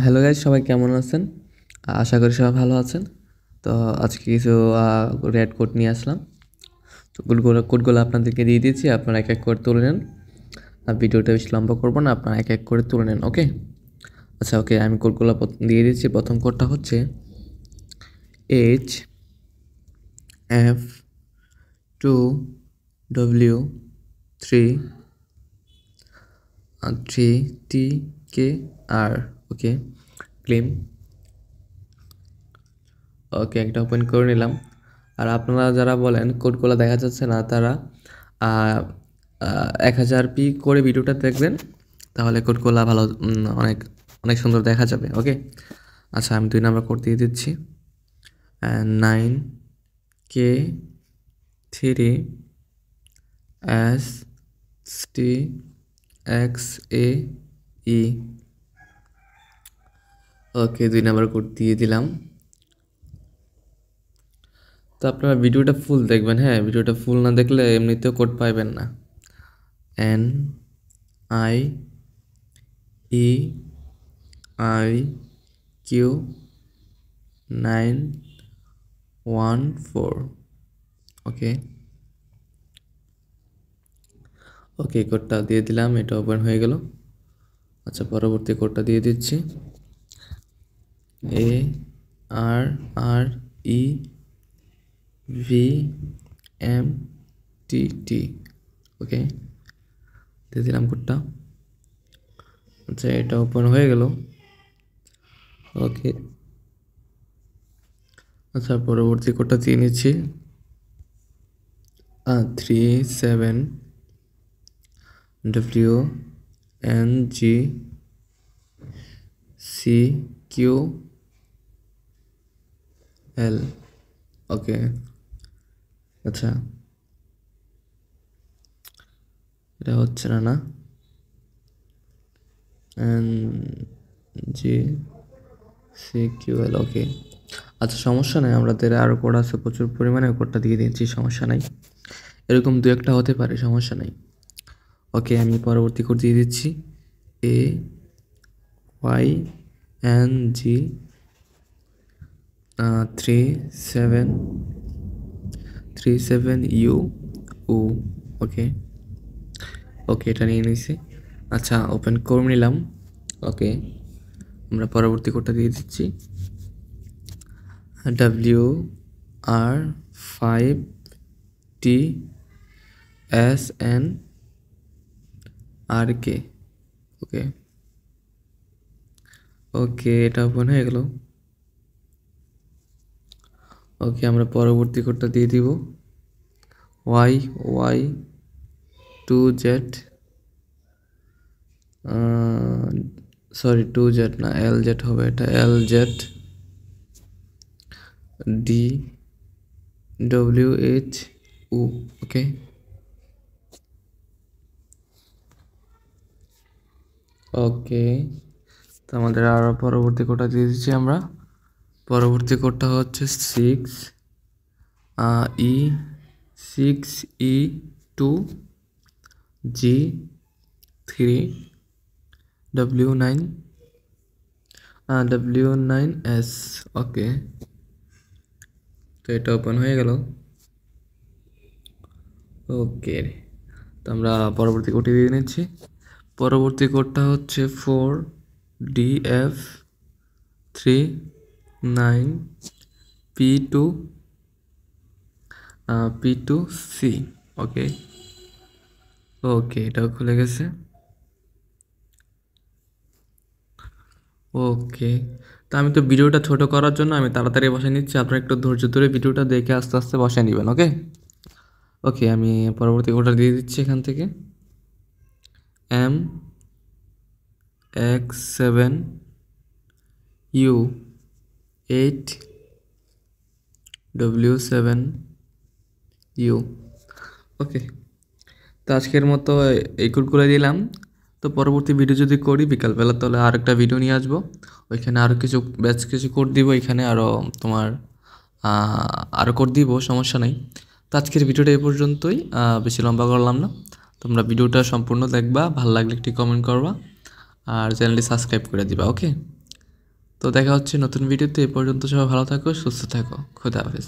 Hello guys, সবাই কেমন আছেন? আশা করি সবাই ভালো আছেন। তো আজকে কিছু রেড কোড নিয়ে আসলাম। তো কোডগুলো আপনাদেরকে দিয়ে দিয়েছি, আপনারা এক এক করে তুলে নেন। আর ভিডিওটা বেশি লম্বা করবো না, আপনারা এক এক করে তুলে নেন। ওকে, আচ্ছা ওকে, আমি কোডগুলো দিয়ে দিচ্ছি। প্রথম কোডটা হচ্ছে HF2W3TKR। ওকে, ক্লেম। ওকে, একটা ওপেন করে নিলাম। আর আপনারা যারা বলেন কোডগুলো দেখা যাচ্ছে না, তারা 1000p করে ভিডিওটা দেখবেন, তাহলে কোডগুলো ভালো অনেক অনেক সুন্দর দেখা যাবে। ওকে, আচ্ছা আমি 2 নাম্বার কোড দিয়ে দিচ্ছি। 9K3STXAE। ওকে, 2 নাম্বার কোড দিয়ে দিলাম। তো আপনারা ভিডিওটা ফুল দেখবেন। হ্যাঁ, ভিডিওটা ফুল না দেখলে এমনিতেও কোড পাইবেন না। NIEIQ914। ওকে ওকে, কোডটা দিয়ে দিলাম, এটা ওপেন হয়ে গেল। আচ্ছা, পরবর্তী কোডটা দিয়ে দিচ্ছি। ARREVMTT। ওকে, দিয়ে দিলাম কোডটা। আচ্ছা, এটা ওপেন হয়ে গেল। ওকে, আচ্ছা পরবর্তী কোডটা দিয়ে নিচ্ছি। 37WNGCQL। ওকে, আচ্ছা এটা হচ্ছে না NGCQL। ওকে, আচ্ছা সমস্যা নাই, আমাদের আরও কোড আছে প্রচুর পরিমাণে, কোডটা দিয়ে দিচ্ছি, সমস্যা নাই। এরকম দু একটা হতে পারে, সমস্যা নাই। ওকে, আমি পরবর্তী কোড দিয়ে দিচ্ছি। AYNG3737U। ওকে ওকে, এটা নিয়ে নিয়েছি। আচ্ছা, ওপেন করে নিলাম। ওকে, আমরা পরবর্তী কোডটা দিয়ে দিচ্ছি। WR5TSNRK। ওকে ওকে, এটা ওপেন হয়ে গেল। ওকে, আমরা পরবর্তী কোডটা দিয়ে দিব। YY2Z, সরি 2Z না, LZ হবে, এটা LZDWHU। ওকে ওকে, তো আমাদের আরও পরবর্তী কোডটা দিয়ে দিচ্ছি আমরা। পরবর্তী কোডটা হচ্ছে 6E2G3W9S। ওকে, তো এটা ওপেন হয়ে গেল। ওকে, তো আমরা পরবর্তী কোডটি দিয়ে নিচ্ছি। পরবর্তী কোডটা হচ্ছে 4DF39P2C। ওকে ওকে, এটাও খুলে গেছে। ওকে, তো আমি তো ভিডিওটা ছোট করার জন্য আমি তাড়াতাড়ি বসে নিচ্ছি, আপনারা একটু ধৈর্য ধরে ভিডিওটা দেখে আস্তে আস্তে বসে নেবেন। ওকে ওকে, আমি পরবর্তী কোডটা দিয়ে দিচ্ছি এখান থেকে। MX7U8W7U। ওকে, তো আজকের মতো এই কোডগুলো দিলাম। তো পরবর্তী ভিডিও যদি করি বিকালবেলা, তাহলে আরেকটা ভিডিও নিয়ে আসবো, ওইখানে আরও কিছু কোড দিব, এখানে আরও তোমার আরও কোড দিব, সমস্যা নেই। তো আজকের ভিডিওটা এই পর্যন্তই, বেশি লম্বা করলাম না। তোমরা ভিডিওটা সম্পূর্ণ দেখবা, ভালো লাগলে একটি কমেন্ট করবা আর চ্যানেলটি সাবস্ক্রাইব করে দিবা। ওকে। তো দেখা হচ্ছে নতুন ভিডিওতে। এ পর্যন্ত সবাই ভালো থাকো, সুস্থ থাকো। খোদা হাফেজ।